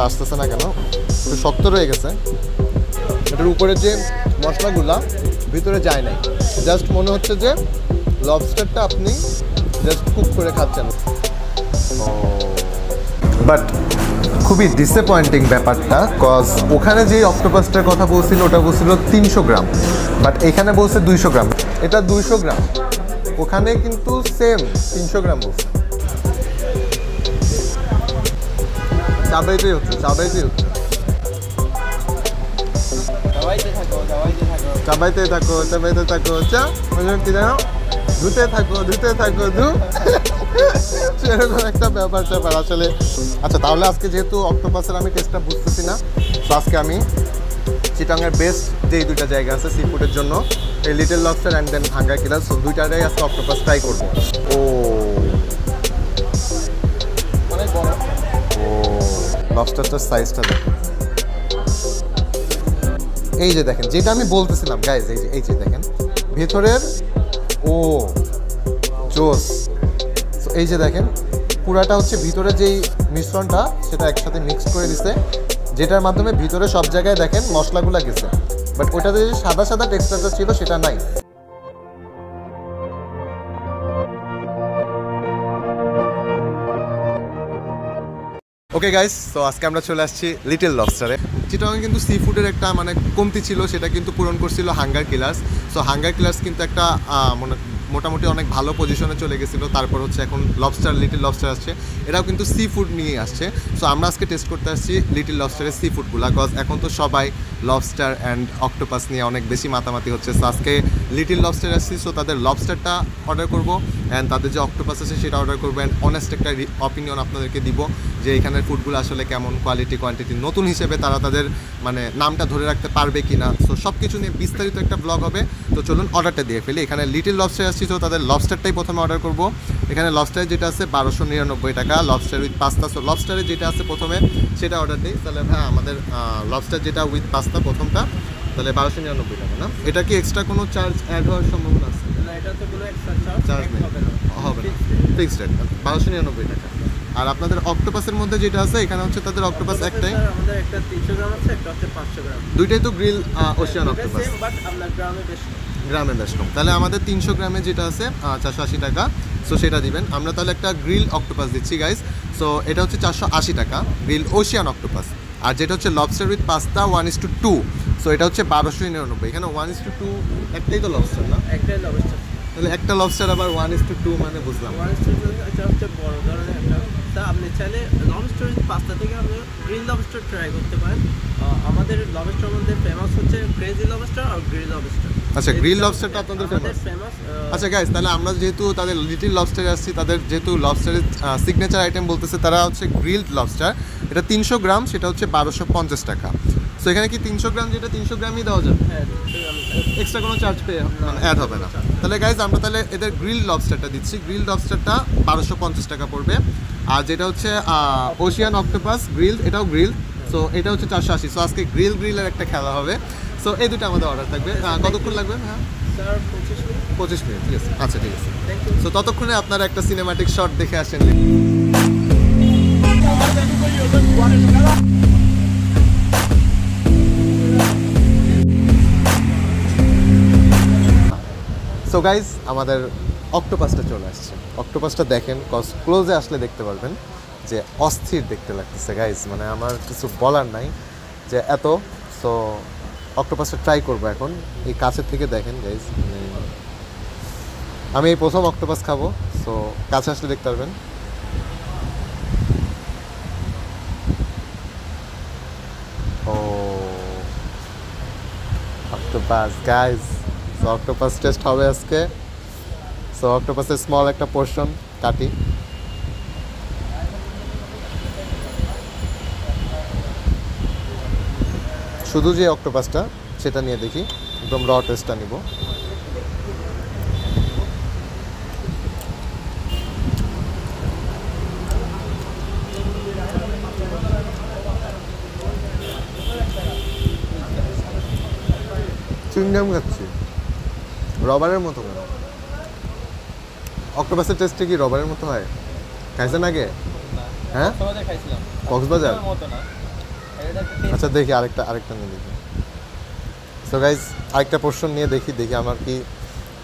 আসতেছে না কেন, একটু শক্ত রয়ে গেছে। এটার উপরে যে মশলাগুলা ভিতরে যায় নাই, জাস্ট মনে হচ্ছে যে লবস্টারটা আপনি জাস্ট কুক করে খাচ্ছেন। বাট খুবই ডিসঅ্যাপয়েন্টিং ব্যাপারটা, কজ ওখানে যে অক্টোপাসটার কথা বলছিল ওটা বলছিল 300 গ্রাম, বাট এখানে বলছে 200 গ্রাম। এটা 200 গ্রাম, ওখানে কিন্তু সেম 300 গ্রাম বলছে। চাবাইতেই হচ্ছে, চাবাইতেই হচ্ছে, চাবাইতে থাকো, চাবাইতে থাকো, চা কি জানো, ধুতে থাকো, ধুতে থাকো, সেরকম একটা ব্যাপার স্যাপার আসলে। আচ্ছা, তাহলে আজকে যেহেতু অক্টোপাসের আমি টেস্টটা বুঝতেছি না, তো আজকে আমি চিটাংয়ের বেস্ট যেই দুইটা জায়গা আছে সি ফুডের জন্য, এই little lobster and then hunger killer, so দুইটারই আজকে অক্টোপাস ট্রাই করবো। ও অনেক বড়, ও লবস্টারটার সাইজটা দেখেন, এই যে দেখেন, যেটা আমি বলতেছিলাম গাইজ, এই যে দেখেন ভেতরের, ও জোস। এই যে দেখেন পুরাটা হচ্ছে ভিতরে যেই মিশ্রণটা সেটা একসাথে মিক্স করে দিছে, যেটার মাধ্যমে ভিতরে সব জায়গায় দেখেন মশলাগুলো গেছে, বাট ওটাতে যে সাদা সাদা টেক্সচারটা ছিল সেটা নাই। ওকে গাইস, তো আজকে আমরা চলে আসছি লিটল লবস্টারে। চিটাগাং কিন্তু সি ফুডের একটা মানে কমতি ছিল, সেটা কিন্তু পূরণ করছিল hunger killers. So hunger killers কিন্তু একটা মোটামুটি অনেক ভালো পজিশনে চলে গেছিলো, তারপর হচ্ছে এখন লবস্টার, লিটল লবস্টার আসছে, এরাও কিন্তু সি ফুড নিয়ে আসছে। সো আমরা আজকে টেস্ট করতে আসছি লিটল লবস্টারের সি ফুডগুলো, কজ এখন তো সবাই লবস্টার অ্যান্ড অক্টোপাস নিয়ে অনেক বেশি মাতামাতি হচ্ছে। সো আজকে লিটল লবস্টার আসছি, সো তাদের লবস্টারটা অর্ডার করবো অ্যান্ড তাদের যে অক্টোপাস আছে সেটা অর্ডার করবো, অ্যান্ড অনেস্ট একটা অপিনিয়ন আপনাদেরকে দিব যে এখানের ফুডগুলো আসলে কেমন, কোয়ালিটি কোয়ান্টিটি, নতুন হিসেবে তারা তাদের মানে নামটা ধরে রাখতে পারবে কি না। সো সব কিছু নিয়ে বিস্তারিত একটা ব্লগ হবে। তো চলুন অর্ডারটা দিয়ে ফেলি। এখানে লিটল লবস্টার আসছি, তো তাদের লবস্টারটাই প্রথমে অর্ডার করব। এখানে লবস্টার যেটা আছে 1299 টাকা, লবস্টার উইথ পাস্তা। সো লবস্টারের যেটা আছে প্রথমে সেটা অর্ডার দিই। তাহলে হ্যাঁ, আমাদের লবস্টার যেটা উইথ পাস্তা প্রথমটা, তাহলে 1299 টাকা না? এটা কি এক্সট্রা কোনো চার্জ অ্যাড হওয়ার সম্ভাবনা আছে? না, এটাতে কোনো এক্সট্রা চার্জ নেই, হবে না, ফিক্সড রেট 1299 টাকা। আর আপনাদের অক্টোপাসের মধ্যে যেটা আছে এখানে হচ্ছে তাদের অক্টোপাস একটাই, আমাদের একটা 300 গ্রাম আছে, একটা হচ্ছে 500 গ্রাম। দুইটাই তো grill Ocean octopus, same but আমরা গ্রামে বেশি, গ্রামে বেশ কম। তাহলে আমাদের 300 গ্রামে যেটা আছে 480 টাকা, সো সেটা দিবেন। আমরা তাহলে একটা গ্রিল অক্টোপাস দিচ্ছি গাইস। সো এটা হচ্ছে 480 টাকা গ্রিল ওশিয়ান অক্টোপাস। আর যেটা হচ্ছে লবস্টার উইথ পাস্তা 1:2, সো এটা হচ্ছে 1299। এখানে 1:2 একটাই তো লবস্টার না? একটাই লবস্টার। তাহলে একটা লবস্টার আবার 1:2 মানে বুঝলাম। 1:2 এটা হচ্ছে বড় ধরনের একটা। তা আপনি চাইলে লবস্টার উইথ পাস্তা থেকে আপনি গ্রিল লবস্টার ট্রাই করতে পারেন। আমাদের লবস্টার মধ্যে ফেমাস হচ্ছে ক্রেজি লবস্টার আর গ্রিল লবস্টার। আচ্ছা, গ্রিল লবস্টারটা আপনাদের ফেমাস। আচ্ছা গাইস, তাহলে আমরা যেহেতু তাদের লিটল লবস্টারে আসছি, তাদের যেহেতু লবস্টারের সিগনেচার আইটেম বলতেছে তারা হচ্ছে গ্রিলড লবস্টার, এটা 300 গ্রাম, সেটা হচ্ছে 1250 টাকা। সো এখানে কি 300 গ্রাম যেটা 300 গ্রামই দেওয়া যাবে? হ্যাঁ, এক্সট্রা কোনো চার্জ পেয়ে মানে অ্যাড হবে না? তাহলে গাইজ আমরা তাহলে এদের গ্রিল লবস্টারটা দিচ্ছি। গ্রিল লবস্টারটা 1250 টাকা পড়বে। আর যেটা হচ্ছে ওশিয়ান অক্টোপাস গ্রিল, এটাও গ্রিল, সো এটা হচ্ছে 480। সো আজকে গ্রিলের একটা খেলা হবে। সো এই দুটো আমাদের অর্ডার থাকবে। কতক্ষণ লাগবে? হ্যাঁ স্যার 25 মিনিট, ঠিক আছে। আচ্ছা, ঠিক আছে। Thank you. সো ততক্ষণে আপনারা একটা সিনেম্যাটিক শট দেখে আসেন। সো গাইজ, আমাদের অক্টোপাসটা চলে আসছে। অক্টোপাসটা দেখেন, ক্লোজে আসলে দেখতে পারবেন যে অস্থির দেখতে লাগতেছে গাইজ, মানে আমার কিছু বলার নাই যে এত। সো অক্টোপাসটা ট্রাই করবো এখন, এই কাছের থেকে দেখেন গাইজ, মানে আমি এই প্রথম অক্টোপাস খাবো। সো কাছে আসলে দেখতে পারবেন। ও octopus guys, so octopus taste হবে আজকে। সো অক্টোপাসের স্মল একটা পোর্শন কাটি। শুধু যে অক্টোপাসটা সেটা নিয়ে দেখি, একদম র টেস্টটা নিব। চুইংগাম খাচ্ছি, রবারের মতো কেন? অক্টোপাসের টেস্টে কি রবারের মতো হয়? খাইছেন আগে? হ্যাঁ, কক্সবাজার। আচ্ছা দেখি আরেকটা নিয়ে দেখি। সো গাইজ আরেকটা পোর্শন নিয়ে দেখি আমার কি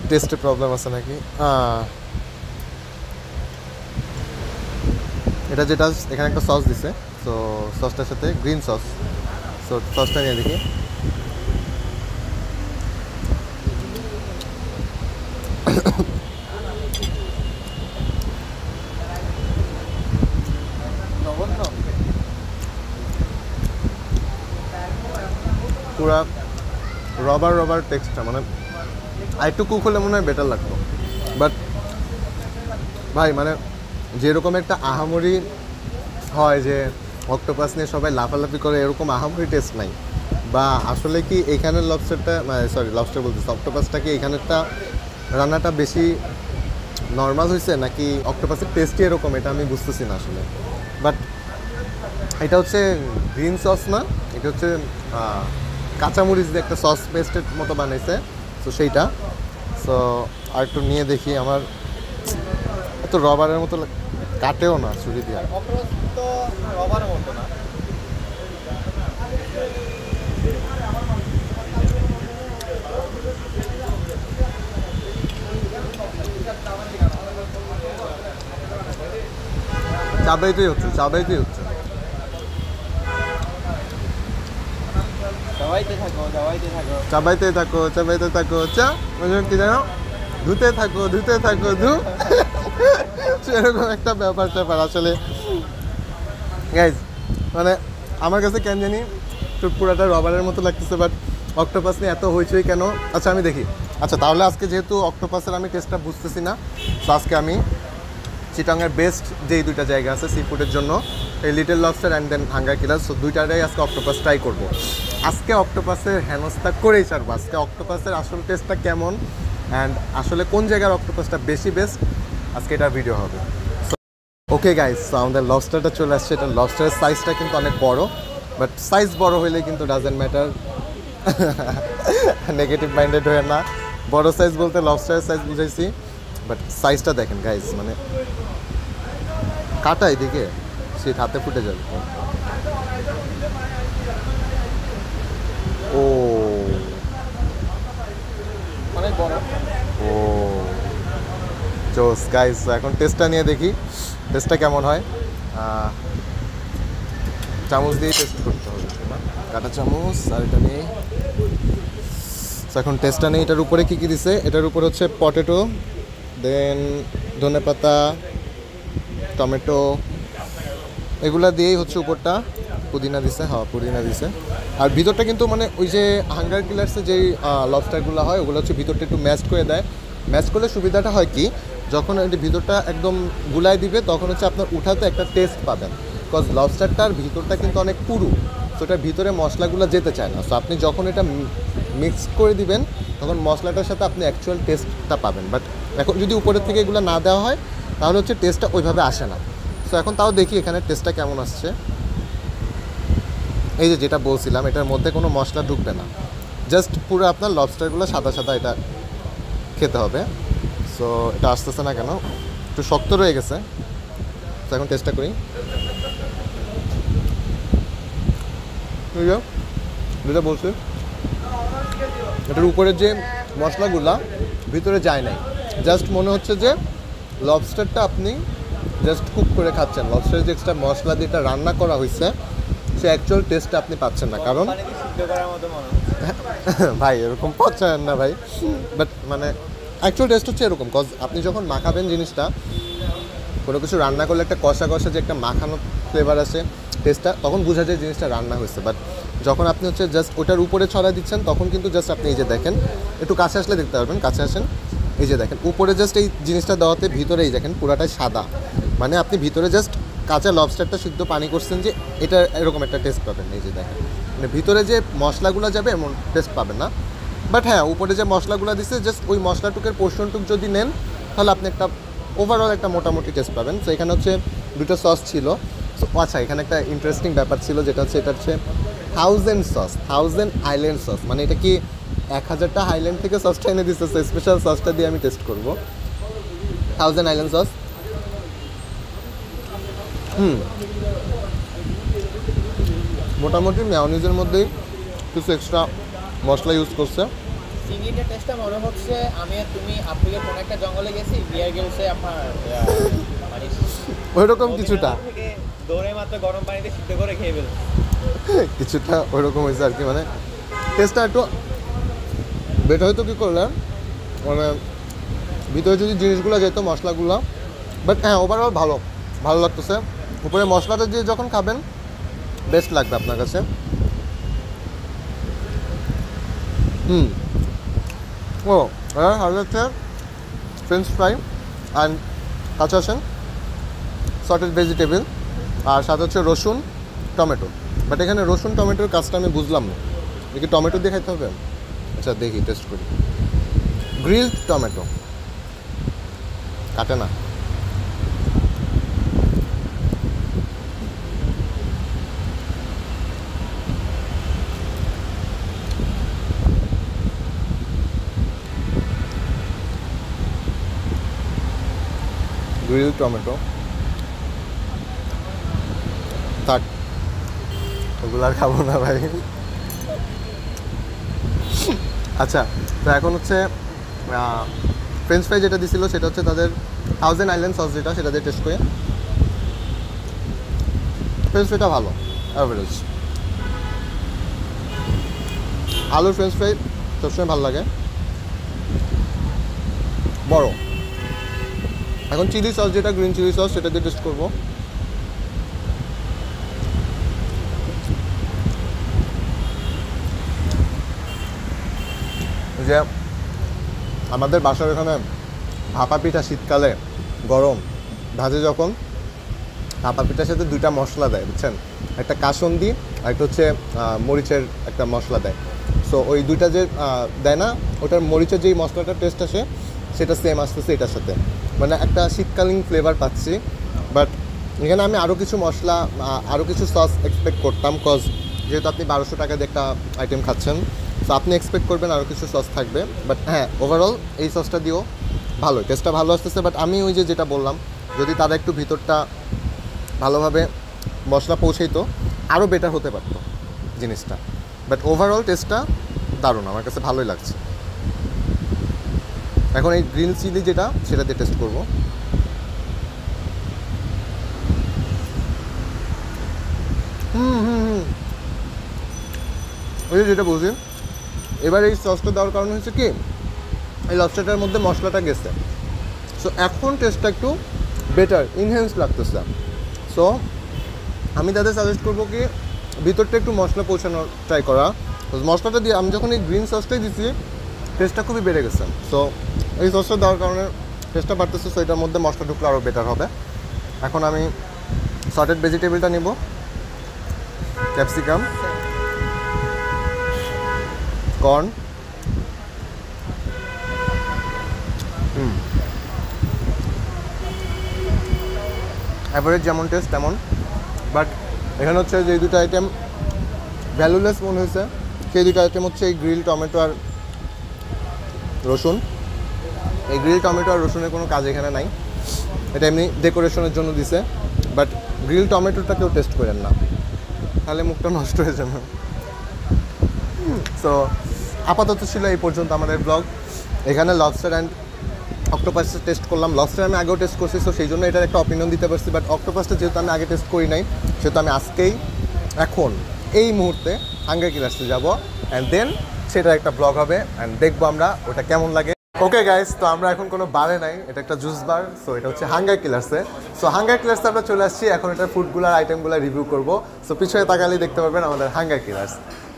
টেস্টে প্রবলেম আছে নাকি। এটা যেটা এখানে একটা সস দিছে, সো সসটার সাথে গ্রিন সস, সো সসটা নিয়ে দেখি। পুরা রবার টেক্সটটা, মানে আরেকটু কুক হলে মনে হয় বেটার লাগতো। বাট ভাই মানে যেরকম একটা আহামরি হয় যে অক্টোপাস নিয়ে সবাই লাফালাফি করে, এরকম আহামরি টেস্ট নাই। বা আসলে কি এইখানের লবস্টারটা, লবস্টার বলতেছি, অক্টোপাসটা কি এইখানেরটা রান্নাটা বেশি নর্মাল হয়েছে নাকি অক্টোপাসের টেস্টই এরকম, এটা আমি বুঝতেছি না আসলে। বাট এটা হচ্ছে গ্রিন সস না, এটা হচ্ছে কাঁচামরিচ দিয়ে একটা সস পেস্টের মতো বানাইছে, তো সেইটা। সো আর একটু নিয়ে দেখি। আমার এত রবারের মতো কাটেও না ছুরি দিয়ে। তো রবারের মতো না। চাবাইতেই হচ্ছে চাবাইতে থাকো চা, কি জানো, ধুতে থাকো সেরকম একটা ব্যাপার আসলে। গাইজ মানে আমার কাছে কেন জানি একটু পুরাটা রবারের মতো লাগতেছে, বাট অক্টোপাস নিয়ে এত হইচই কেন? আচ্ছা আমি দেখি। আচ্ছা তাহলে আজকে যেহেতু অক্টোপাসের আমি টেস্টটা বুঝতেছি না, তো আজকে আমি চিটাংয়ের বেস্ট যেই দুইটা জায়গা আছে সি ফুডের জন্য, এই little lobster and then hunger killer, so দুইটাটাই আজকে অক্টোপাস ট্রাই করবো। আজকে অক্টোপাসের হেনস্থা করেই ছাড়বো। আজকে অক্টোপাসের আসল টেস্টটা কেমন অ্যান্ড আসলে কোন জায়গার অক্টোপাসটা বেশি বেস্ট, আজকে এটা ভিডিও হবে। ওকে গাইস, সো আমাদের লবস্টারটা চলে আসছে। এটা লবস্টারের সাইজটা কিন্তু অনেক বড়, বাট সাইজ বড় হইলে কিন্তু ডাজেন্ট ম্যাটার, নেগেটিভ মাইন্ডেড হয়ে না। বড় সাইজ বলতে লবস্টারের সাইজ বুঝাইছি, বাট সাইজটা দেখেন গাইস, মানে কাটা এদিকে শীত হাতে ফুটে যাবে। ও অনেক বড়। ও জোস গাইস, এখন টেস্টটা নিয়ে দেখি টেস্টটা কেমন হয়। চামচ দিয়ে টেস্ট করতে হবে, কাটা চামচ। আর এটা নিয়ে এখন টেস্টটা নেই। এটার উপরে কী কী দিছে? এটার উপরে হচ্ছে পটেটো, দেন ধনেপাতা, টমেটো, এগুলা দিয়েই হচ্ছে উপরটা পুদিনা দিছে। হ্যাঁ পুদিনা দিছে। আর ভিতরটা কিন্তু মানে ওই যে হাঙ্গার কিলার্সে যেই লবস্টারগুলো হয় ওগুলো হচ্ছে ভিতরটা একটু ম্যাশ করে দেয়। ম্যাশ করলে সুবিধাটা হয় কি, যখন এই ভিতরটা একদম গুলাই দিবে তখন হচ্ছে আপনার উঠাতে একটা টেস্ট পাবেন, বিকজ লবস্টারটার ভিতরটা কিন্তু অনেক পুরু, তো এটার ভিতরে মশলাগুলো যেতে চায় না। সো আপনি যখন এটা মিক্স করে দিবেন তখন মশলাটার সাথে আপনি অ্যাকচুয়াল টেস্টটা পাবেন। বাট এখন যদি উপরের থেকে এগুলো না দেওয়া হয় তাহলে হচ্ছে টেস্টটা ওইভাবে আসে না। সো এখন তাও দেখি এখানে টেস্টটা কেমন আসছে। এই যে যেটা বলছিলাম, এটার মধ্যে কোনো মশলা ঢুকবে না, জাস্ট পুরো আপনার লবস্টারগুলো সাদা সাদা এটা খেতে হবে। সো এটা আসতেছে না কেন, একটু শক্ত রয়ে গেছে। তো এখন টেস্টটা করি। যেটা বলছি, এটার উপরের যে মশলাগুলা ভিতরে যায় নাই, জাস্ট মনে হচ্ছে যে লবস্টারটা আপনি জাস্ট কুক করে খাচ্ছেন। লবস্টারের যে এক্সট্রা মশলা দিয়ে এটা রান্না করা হয়েছে সে অ্যাকচুয়াল টেস্টটা আপনি পাচ্ছেন না। কারণ ভাই এরকম পছন্দ না ভাই, বাট মানে অ্যাকচুয়াল টেস্ট হচ্ছে এরকম। কজ আপনি যখন মাখাবেন জিনিসটা, কোনো কিছু রান্না করলে একটা কষা কষা যে একটা মাখানো ফ্লেভার আসে টেস্টটা, তখন বোঝা যায় জিনিসটা রান্না হয়েছে। বাট যখন আপনি হচ্ছে জাস্ট ওটার উপরে ছড়া দিচ্ছেন তখন কিন্তু জাস্ট আপনি এই যে দেখেন, একটু কাছে আসলে দেখতে পারবেন, কাছে আসেন, এই যে দেখেন উপরে জাস্ট এই জিনিসটা দেওয়াতে ভিতরে এই দেখেন পুরাটাই সাদা, মানে আপনি ভিতরে জাস্ট কাঁচা লবস্টারটা সিদ্ধ পানি করছেন যে এটা এরকম একটা টেস্ট পাবেন। এই যে দেখেন, মানে ভিতরে যে মশলাগুলো যাবে এমন টেস্ট পাবেন না। বাট হ্যাঁ, উপরে যে মশলাগুলো দিচ্ছে জাস্ট ওই মশলাটুকের পোর্শনটুক যদি নেন তাহলে আপনি একটা ওভারঅল একটা মোটামুটি টেস্ট পাবেন। সো এখানে হচ্ছে দুটো সস ছিল। সো আচ্ছা, এখানে একটা ইন্টারেস্টিং ব্যাপার ছিল, যেটা হচ্ছে এটা হচ্ছে 1000 সস, 1000 আইল্যান্ড সস। মানে এটা কি 1000টা আইল্যান্ড থেকে সসটা এনে দিচ্ছে, স্পেশাল সসটা দিয়ে আমি টেস্ট করবো। 1000 আইল্যান্ড সস। মোটামুটি মেয়োনিজের মধ্যেই কিছু এক্সট্রা মশলা ইউজ করছে। চিংড়িটার টেস্টটা মনে হচ্ছে আমি আর তুমি আফ্রিকার কোনো একটা জঙ্গলে গেছি, বিয়ার গেলসে আপনার মানে ওইরকম কিছুটা থেকে দৌড়ে মাত্র গরম পানিতে সিদ্ধ করে খেয়ে ফেলছি। কিছুটা ওইরকম হয়েছে আর কি, মানে টেস্টটা একটু বেটার হয়তো কী করলে মানে ভিতরে যদি জিনিসগুলো যেত মশলাগুলো, বাট হ্যাঁ ওভারঅল ভালো ভালো লাগতেছে। উপরে মশলাটা দিয়ে যখন খাবেন বেস্ট লাগবে আপনার কাছে। ও হ্যাঁ আর হচ্ছে ফ্রেঞ্চ ফ্রাই অ্যান্ড কাঁচাশন সটেড ভেজিটেবল, আর সাথে হচ্ছে রসুন টমেটো। বাট এখানে রসুন টমেটোর কাজটা আমি বুঝলাম না, দেখি টমেটো দিয়ে খাইতে হবে। আচ্ছা দেখি টেস্ট করি। গ্রিলড টমেটো কাটে না। গ্রিল টমেটো থাক, ওগুলো আর খাবো না ভাই। আচ্ছা তো এখন হচ্ছে ফ্রেঞ্চ ফ্রাই যেটা দিছিল সেটা হচ্ছে তাদের 1000 আইল্যান্ড সস যেটা, সেটা দিয়ে টেস্ট করে। ফ্রেঞ্চ ফ্রাইটা ভালো, অ্যাভারেজ। আলুর ফ্রেঞ্চ ফ্রাই সবসময় ভালো লাগে, বড়। এখন চিলি সস যেটা গ্রিন চিলি সস সেটা দিয়ে টেস্ট করবো। যে আমাদের বাসার এখানে ভাপা পিঠা শীতকালে গরম ভাজে যখন, ভাপা পিঠার সাথে দুইটা মশলা দেয় বুঝছেন, একটা কাসন্দি আর একটা হচ্ছে মরিচের একটা মশলা দেয়। সো ওই দুইটা যে দেয় না, ওটার মরিচের যেই মশলাটার টেস্ট আসে সেটা সেম আসতেছে এটার সাথে, মানে একটা শীতকালীন ফ্লেভার পাচ্ছি। বাট এখানে আমি আরও কিছু মশলা আরও কিছু সস এক্সপেক্ট করতাম, কজ যেহেতু আপনি 1200 টাকা দিয়ে একটা আইটেম খাচ্ছেন, তো আপনি এক্সপেক্ট করবেন আরও কিছু সস থাকবে। বাট হ্যাঁ ওভারঅল এই সসটা দিয়েও ভালো, টেস্টটা ভালো আসতেছে। বাট আমি ওই যেটা বললাম, যদি তারা একটু ভিতরটা ভালোভাবে মশলা পৌঁছেইতো আরও বেটার হতে পারতো জিনিসটা। বাট ওভারঅল টেস্টটা দারুণ, আমার কাছে ভালোই লাগছে। এখন এই গ্রিন চিলি যেটা সেটা দিয়ে টেস্ট করবো। ওই যেটা বুঝি এবার এই সসটা দেওয়ার কারণ হচ্ছে কি, এই লবস্টারটার মধ্যে মশলাটা গেছে, সো এখন টেস্টটা একটু বেটার ইনহ্যান্স লাগতেছে। সো আমি তাদের সাজেস্ট করবো কি ভিতরটা একটু মশলা পৌঁছানোর ট্রাই করা। মশলাটা দিয়ে আমি যখন এই গ্রিন সসটাই দিচ্ছি টেস্টটা খুবই বেড়ে গেছে। সো এই সসটা দেওয়ার কারণে টেস্টটা বাড়তেছে, সো এটার মধ্যে মশলা ঢুকলে আরও বেটার হবে। এখন আমি সটেড ভেজিটেবলটা নেব, ক্যাপসিকাম, কর্ন, অ্যাভারেজ যেমন টেস্ট তেমন। বাট এখানে হচ্ছে যে দুটো আইটেম ভ্যালুলেস মনে হয়েছে, সেই দুটো আইটেম হচ্ছে এই গ্রিল টমেটো আর রসুন। এই গ্রিল টমেটো আর রসুনের কোনো কাজ এখানে নাই, এটা এমনি ডেকোরেশনের জন্য দিছে। বাট গ্রিল টমেটোটা কেউ টেস্ট করেন না, তাহলে মুখটা নষ্ট হয়ে যাবে। সো আপাতত ছিল এই পর্যন্ত আমাদের ব্লগ। এখানে লবস্টার অ্যান্ড অক্টোপাসটা টেস্ট করলাম। লবস্টার আমি আগেও টেস্ট করছি, সো সেই জন্য এটার একটা অপিনিয়ন দিতে পারছি। বাট অক্টোপাসটা যেহেতু আমি আগে টেস্ট করি নাই, সেহেতু আমি আজকেই এখন এই মুহূর্তে হাঙ্গার কিলার্সে যাবো, অ্যান্ড দেন সেটার একটা ব্লগ হবে অ্যান্ড দেখবো আমরা ওটা কেমন লাগে। ওকে গাইস, তো আমরা এখন কোনো বারে নাই, এটা একটা জুস বার। সো এটা হচ্ছে হাঙ্গার কিলার্সে। সো হাঙ্গার কিলার্সে আমরা চলে আসছি, এখন এটার ফুডগুলার আইটেমগুলো রিভিউ করবো। সো পিছনে তাকালেই দেখতে পাবেন আমাদের হাঙ্গার কিলার্স।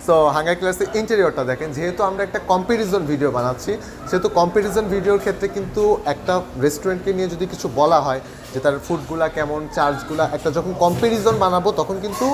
সো হাঙ্গার কিলার্সের ইন্টেরিয়রটা দেখেন। যেহেতু আমরা একটা কম্প্যারিজন ভিডিও বানাচ্ছি, সেহেতু কম্প্যারিজন ভিডিওর ক্ষেত্রে কিন্তু একটা রেস্টুরেন্টকে নিয়ে যদি কিছু বলা হয় যে তার ফুডগুলা কেমন, চার্জগুলা, একটা যখন কম্প্যারিজন বানাবো তখন কিন্তু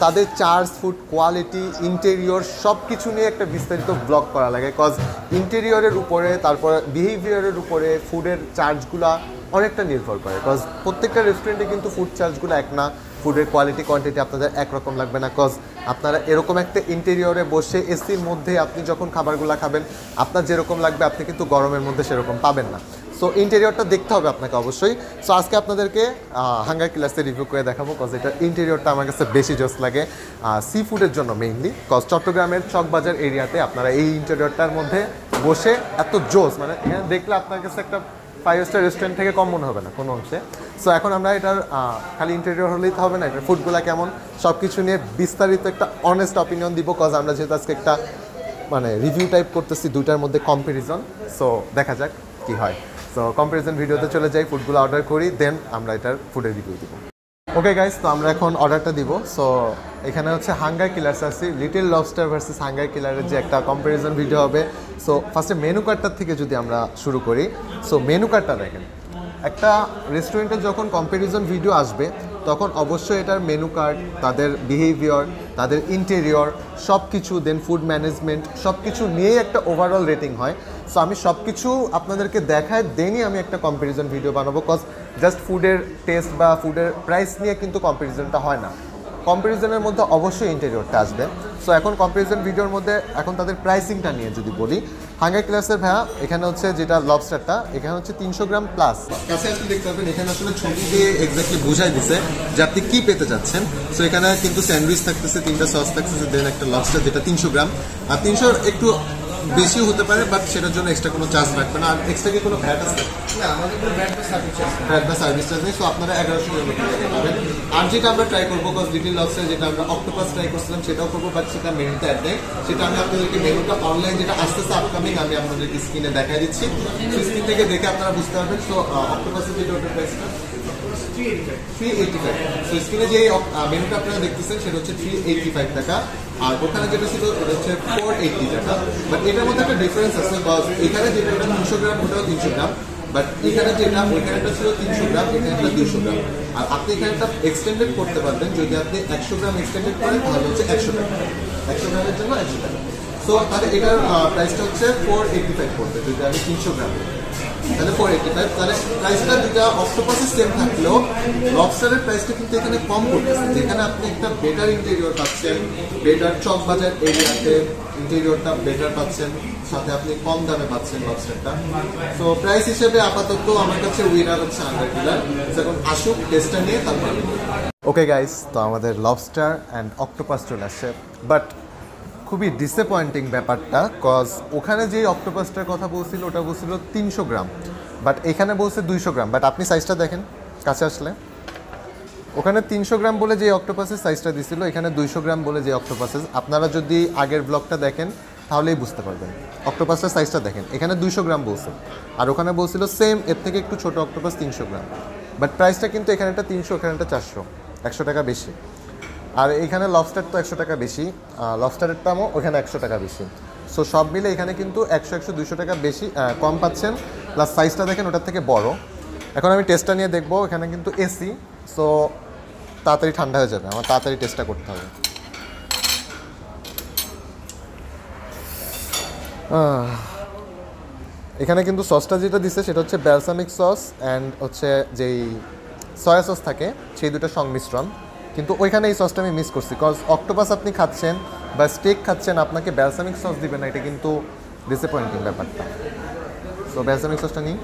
তাদের চার্জ, ফুড কোয়ালিটি, ইন্টেরিয়র সব কিছু নিয়ে একটা বিস্তারিত ব্লগ করা লাগে। কজ ইন্টেরিয়রের উপরে, তারপর বিহেভিয়ারের উপরে ফুডের চার্জগুলা অনেকটা নির্ভর করে। কজ প্রত্যেকটা রেস্টুরেন্টে কিন্তু ফুড চার্জগুলো এক না, ফুডের কোয়ালিটি কোয়ান্টিটি আপনাদের একরকম লাগবে না। কজ আপনারা এরকম একটা ইন্টেরিয়রে বসে এসির মধ্যে আপনি যখন খাবারগুলো খাবেন, আপনার যেরকম লাগবে আপনি কিন্তু গরমের মধ্যে সেরকম পাবেন না। সো সো ইন্টেরিয়রটা দেখতে হবে আপনাকে অবশ্যই। সো আজকে আপনাদেরকে হাঙ্গার কিলার্সের রিভিউ করে দেখাবো, কজ এটা ইন্টেরিয়রটা আমার কাছে বেশি জোস লাগে সি ফুডের জন্য মেইনলি, কজ চট্টগ্রামের চকবাজার এরিয়াতে আপনারা এই ইন্টেরিয়রটার মধ্যে বসে এত জোস, মানে এখানে দেখলে আপনার কাছে একটা 5 স্টার রেস্টুরেন্ট থেকে কম মনে হবে না কোনো অংশে। সো এখন আমরা এটার খালি ইন্টেরিয়র হলেই তো হবে না, এটার ফুডগুলো কেমন সব কিছু নিয়ে বিস্তারিত একটা অনেস্ট অপিনিয়ন দিব, কজ আমরা যেহেতু আজকে একটা মানে রিভিউ টাইপ করতেছি দুইটার মধ্যে কম্প্যারিজন। সো দেখা যাক কি হয়। সো কম্প্যারিজন ভিডিওতে চলে যাই, ফুডগুলো অর্ডার করি, দেন আমরা এটার ফুডের রিভিউ দিব। ওকে গাইস, তো আমরা এখন অর্ডারটা দিব। সো এখানে হচ্ছে হাঙ্গার কিলার্স আসছি, লিটল লবস্টার ভার্সেস হাঙ্গার কিলারের যে একটা কম্প্যারিজন ভিডিও হবে। সো ফার্স্টে মেনু কার্ডটার থেকে যদি আমরা শুরু করি, সো মেনু কার্ডটা দেখেন, একটা রেস্টুরেন্টের যখন কম্প্যারিজন ভিডিও আসবে তখন অবশ্যই এটার মেনু কার্ড, তাদের বিহেভিয়ার, তাদের ইন্টেরিয়র সব কিছু, দেন ফুড ম্যানেজমেন্ট সব কিছু নিয়েই একটা ওভারঅল রেটিং হয়। সো আমি সব কিছু আপনাদেরকে দেখায় দেনই আমি একটা কম্প্যারিজন ভিডিও বানাবো, কজ জাস্ট ফুডের টেস্ট বা ফুডের প্রাইস নিয়ে কিন্তু কম্প্যারিজনটা হয় না, কম্প্যারিজনের মধ্যে অবশ্যই ইন্টেরিয়রটা আসবে। সো এখন কম্প্যারিজন ভিডিওর মধ্যে এখন তাদের প্রাইসিংটা নিয়ে যদি বলি, হাঙ্গার কিলার্সের ভাইয়া এখানে হচ্ছে যেটা লবস্টারটা এখানে হচ্ছে 300 গ্রাম প্লাস। কাছে আসলে দেখতে পাবেন এখানে আসলে ছবি দিয়ে এক্স্যাক্টলি বোঝাই দিছে যে আপনি কী পেতে চাচ্ছেন। সো এখানে কিন্তু স্যান্ডউইচ থাকতেছে, 3টা সস থাকতেছে, দেন একটা লবস্টার যেটা 300 গ্রাম, আর 300 একটু বেশিও হতে পারে, বাট সেটার জন্য এক্সট্রা কোনো চার্জ রাখবে না। আর এক্সট্রা কি কোনো ভ্যাট আছে? না, আমাদের কোনো ব্যাড ভ্যাট বা সার্ভিস চার্জ নেই। সো আপনারা 1100 টাকা পাবেন। আর যেটা আমরা ট্রাই করবো, কজ লিটল লবস্টার যেটা আমরা অক্টোপাস ট্রাই করছিলাম সেটাও করবো, বাট সেটা মেনুতে অ্যাড নেই। সেটা আমি আপনাদেরকে মেনুটা অনলাইন যেটা আসতেছে আপকামিং আমি আপনাদেরকে স্ক্রিনে দেখাই দিচ্ছি, সেই স্ক্রিন থেকে দেখে আপনারা বুঝতে পারবেন। সো অক্টোপাসের যেটা ওটার প্রাইসটা 385। সো স্ক্রিনে যে মেনুটা আপনারা দেখতেছেন সেটা হচ্ছে 385 টাকা, আর ওখানে যেটা ছিল ওটা হচ্ছে 480 টাকা। বাট এটার মধ্যে একটা ডিফারেন্স আছে, কজ এখানে যেটা 300 গ্রাম ওটাও 300 গ্রাম, বাট এখানে যেটা ওইখানেটা ছিল 300 গ্রাম, এখানেটা 200 গ্রাম। আর আপনি এখানেটা এক্সটেন্ডেড করতে পারবেন, যদি আপনি 100 গ্রাম এক্সটেন্ডেড করেন তাহলে হচ্ছে 100 টাকা, 100 গ্রামের জন্য 100 টাকা। সো তাহলে এটার প্রাইসটা হচ্ছে 485 পড়বে, যদি আমি 300 গ্রাম তাহলে 485। তাহলে প্রাইসটা দুটা অক্টোপাসের সেম থাকলেও লবস্টারের প্রাইসটা কিন্তু এখানে কম পড়তেছে, যেখানে আপনি একটা বেটার ইন্টেরিয়র পাচ্ছেন, বেটার চকবাজার এরিয়াতে ইন্টেরিয়রটা বেটার পাচ্ছেন, সাথে আপনি কম দামে পাচ্ছেন লবস্টারটা। সো প্রাইস হিসেবে আপাতত আমার কাছে উইনার হচ্ছে হাঙ্গার কিলার। এখন আসুক টেস্টটা নিয়ে তারপর। ওকে গাইস, তো আমাদের লবস্টার অ্যান্ড অক্টোপাস চলে আসছে, বাট খুবই ডিসঅ্যাপয়েন্টিং ব্যাপারটা, কজ ওখানে যে অক্টোপাসটার কথা বলছিল ওটা বলছিল 300 গ্রাম, বাট এখানে বলছে 200 গ্রাম। বাট আপনি সাইজটা দেখেন কাছে আসলে, ওখানে 300 গ্রাম বলে যে অক্টোপাসের সাইজটা দিছিল, এখানে 200 গ্রাম বলে যে অক্টোপাসের। আপনারা যদি আগের ব্লগটা দেখেন তাহলেই বুঝতে পারবেন, অক্টোপাসের সাইজটা দেখেন, এখানে 200 গ্রাম বলছে, আর ওখানে বলছিল সেম এর থেকে একটু ছোটো অক্টোপাস 300 গ্রাম। বাট প্রাইসটা কিন্তু এখানেটা 300, এখানেটা 400, 100 টাকা বেশি। আর এখানে লবস্টার তো 100 টাকা বেশি, লবস্টারের দামও ওখানে 100 টাকা বেশি। সো সব মিলে এখানে কিন্তু 100, 200 টাকা বেশি কম পাচ্ছেন, প্লাস সাইজটা দেখেন ওটার থেকে বড়। এখন আমি টেস্টটা নিয়ে দেখবো, এখানে কিন্তু এসি, সো তাড়াতাড়ি ঠান্ডা হয়ে যাবে, আমার তাড়াতাড়ি টেস্টটা করতে হবে। এখানে কিন্তু সসটা যেটা দিচ্ছে সেটা হচ্ছে ব্যালসামিক সস অ্যান্ড হচ্ছে যেই সয়া সস থাকে সেই দুটো সংমিশ্রণ, কিন্তু ওইখানে এই সসটা আমি মিস করছি, কজ অক্টোপাস আপনি খাচ্ছেন বা স্টেক খাচ্ছেন, আপনাকে ব্যালসামিক সস দিবে না, এটা কিন্তু ডিসঅ্যাপয়েন্টিং ব্যাপারটা। সো ব্যালসামিক সসটা নিই।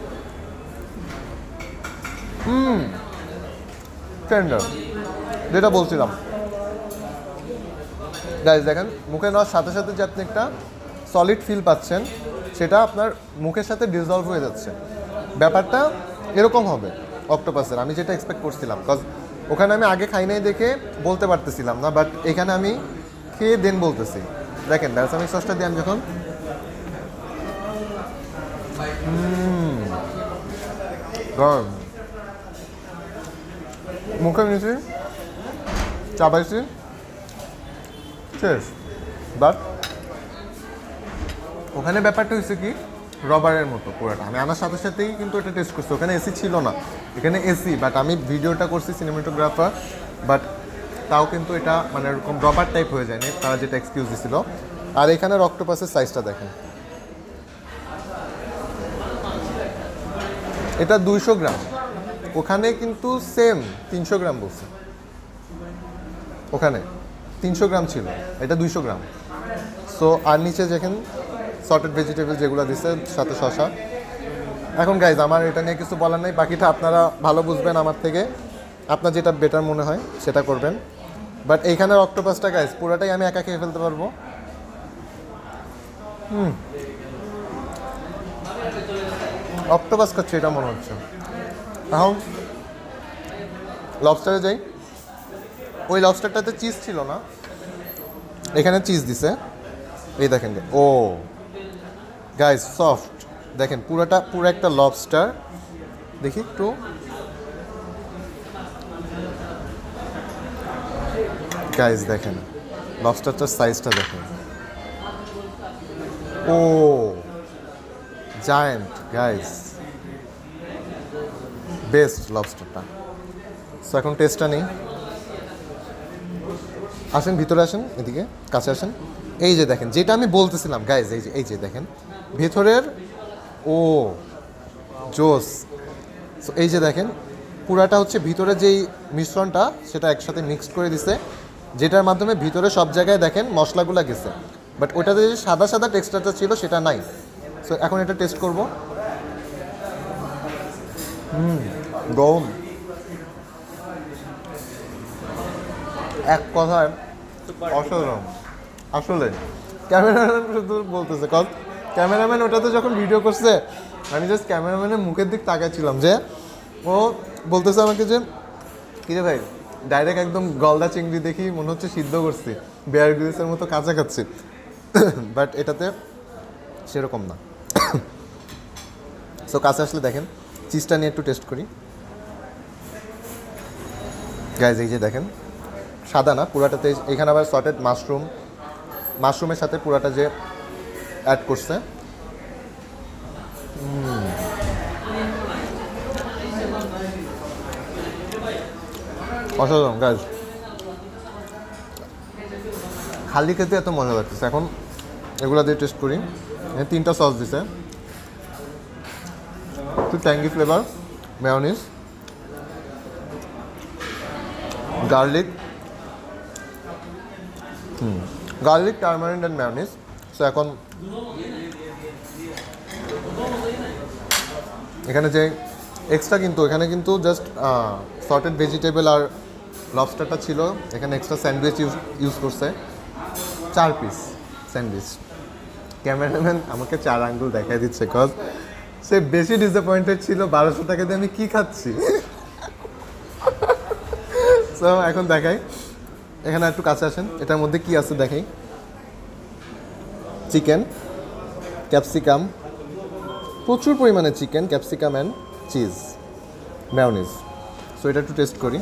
টেন্ডার, যেটা বলছিলাম গাইস, দেখেন মুখে নেওয়ার সাথে সাথে যে আপনি একটা সলিড ফিল পাচ্ছেন, সেটা আপনার মুখের সাথে ডিসলভ হয়ে যাচ্ছে। ব্যাপারটা এরকম হবে অক্টোপাসের, আমি যেটা এক্সপেক্ট করছিলাম, কজ ওখানে আমি আগে খাই নাই দেখে বলতে পারতেছিলাম না, বাট এখানে আমি খেয়ে দেন বলতেছি। দেখেন ব্যালসামিক সসটা দিয়ে আমি যখন মুখে নিয়েছি, চাবাইছি, শেষ। বাট ওখানে ব্যাপারটা হয়েছে কি, রবারের মতো পুরোটা। আমি আনার সাথে সাথেই কিন্তু এটা টেস্ট করছি, ওখানে এসি ছিল না, এখানে এসি, বাট আমি ভিডিওটা করছি সিনেমাটোগ্রাফার, বাট তাও কিন্তু এটা মানে এরকম রবার টাইপ হয়ে যায়নি, তারা যেটা এক্সকিউজ দিছিল। আর এখানের অক্টোপাসের সাইজটা দেখেন, এটা 200 গ্রাম, ওখানে কিন্তু সেম 300 গ্রাম বলছে, ওখানে 300 গ্রাম ছিল, এটা 200 গ্রাম। সো আর নিচে দেখেন সর্টেড ভেজিটেবল যেগুলো দিচ্ছে, সাথে শসা, এখন গাইজ আমার এটা নিয়ে কিছু বলার নেই, বাকিটা আপনারা ভালো বুঝবেন আমার থেকে, আপনার যেটা বেটার মনে হয় সেটা করবেন। বাট এইখানের অক্টোপাসটা গাইজ পুরোটাই আমি একা খেয়ে ফেলতে পারবো। অক্টোপাস খাচ্ছে এটা মনে হচ্ছে। এখন লবস্টারে যাই, ওই লবস্টারটাতে চিজ ছিল না, এখানে চিজ দিছে। এই দেখেন, ও গাইজ সফট, দেখেন পুরো একটা লবস্টার। দেখি একটু, গাইজ দেখেন লবস্টারটার সাইজটা দেখেন, ও জায়ান্ট গাইজ, বেস্ট লবস্টারটা। সো এখন টেস্টটা নেই, আসেন ভিতরে আসেন, এদিকে কাছে আসেন। এই যে দেখেন যেটা আমি বলতেছিলাম গাইজ, এই যে দেখেন ভেতরের, ও জোস। সো এই যে দেখেন পুরাটা হচ্ছে ভিতরে যেই মিশ্রণটা সেটা একসাথে মিক্সড করে দিছে, যেটার মাধ্যমে ভিতরে সব জায়গায় দেখেন মশলাগুলো গেছে, বাট ওটাতে যে সাদা সাদা টেক্সচারটা ছিল সেটা নাই। সো এখন এটা টেস্ট করব। গরম, এক কথায় অসাধারণ। আসলে ক্যামেরাম্যান শুধু বলতেছে, কজ ক্যামেরাম্যান ওটাতে যখন ভিডিও করছে আমি জাস্ট ক্যামেরাম্যানের মুখের দিক তাকাচ্ছিলাম, যে ও বলতেছে আমাকে যে কিরে ভাই ডাইরেক্ট একদম গলদা চিংড়ি দেখি মনে হচ্ছে সিদ্ধ করছি, বেয়ার গ্রিলসের মতো কাঁচা খাচ্ছি, বাট এটাতে সেরকম না। সো কাছে আসলে দেখেন চিজটা নিয়ে একটু টেস্ট করি গাইজ। এই যে দেখেন সাদা না পুরাটাতে, এখানে আবার সটেড মাশরুমের সাথে পুরাটা যে অ্যাড করছে, অসাধারণ গাইজ। খালি খেতে এত মজা লাগতেছে। এখন এগুলো দিয়ে টেস্ট করি। এখানে 3টা সস দিছে, একটু tangy flavour, mayonnaise, garlic, tamarind and mayonnaise. So এখন এখানে যে এক্সট্রা, কিন্তু এখানে কিন্তু জাস্ট সর্টেড ভেজিটেবল আর লবস্টারটা ছিল, এখানে এক্সট্রা স্যান্ডউইচ ইউজ করছে, 4 পিস স্যান্ডউইচ। ক্যামেরাম্যান আমাকে 4 আঙ্গুল দেখাই দিচ্ছে, কজ সে বেশি ডিসঅ্যাপয়েন্টেড ছিল 1200 টাকা দিয়ে আমি কী খাচ্ছি। সো এখন দেখাই, এখানে একটু কাছে আসেন, এটার মধ্যে কি আছে দেখাই। চিকেন, ক্যাপসিকাম, প্রচুর পরিমাণে chicken, capsicum and cheese, mayonnaise. So এটা একটু টেস্ট করি।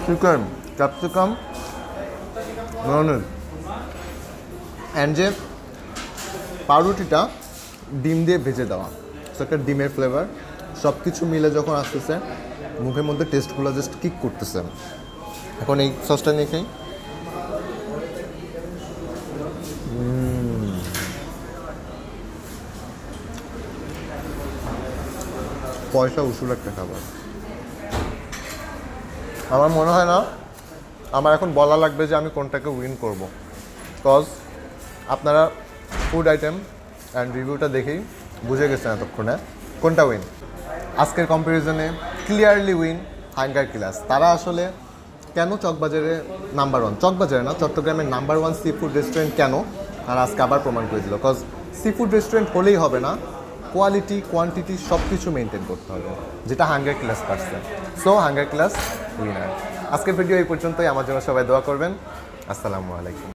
চিকেন, ক্যাপসিকাম, মেয়োনিজ, অ্যান্ড যে পাউরুটিটা ডিম দিয়ে ভেজে দেওয়া, সো একটা ডিমের ফ্লেভার, সব কিছু মিলে যখন আসতেছে মুখের মধ্যে টেস্টগুলো জাস্ট কিক করতেছে। এখন এই সসটা নিয়ে খাই। পয়সা উসুল একটা খাবার। আমার মনে হয় না আমার এখন বলা লাগবে যে আমি কোনটাকে উইন করব, কজ আপনারা ফুড আইটেম অ্যান্ড রিভিউটা দেখেই বুঝে গেছেন এতক্ষণে কোনটা উইন। আজকের কম্প্যারিজনে ক্লিয়ারলি উইন হাঙ্গার কিলার্স। তারা আসলে কেন চকবাজারে নাম্বার 1, চকবাজারে না, চট্টগ্রামের নাম্বার 1 সি ফুড রেস্টুরেন্ট কেন, আর আজকে আবার প্রমাণ করে দিল। কজ সি ফুড রেস্টুরেন্ট হলেই হবে না, কোয়ালিটি কোয়ান্টিটি সব কিছু মেনটেন করতে হবে, যেটা হাঙ্গার কিলার্স পারছে। So hunger killers winner. আজকের ভিডিও এই পর্যন্তই। আমার জন্য সবাই দোয়া করবেন। আসসালামু আলাইকুম।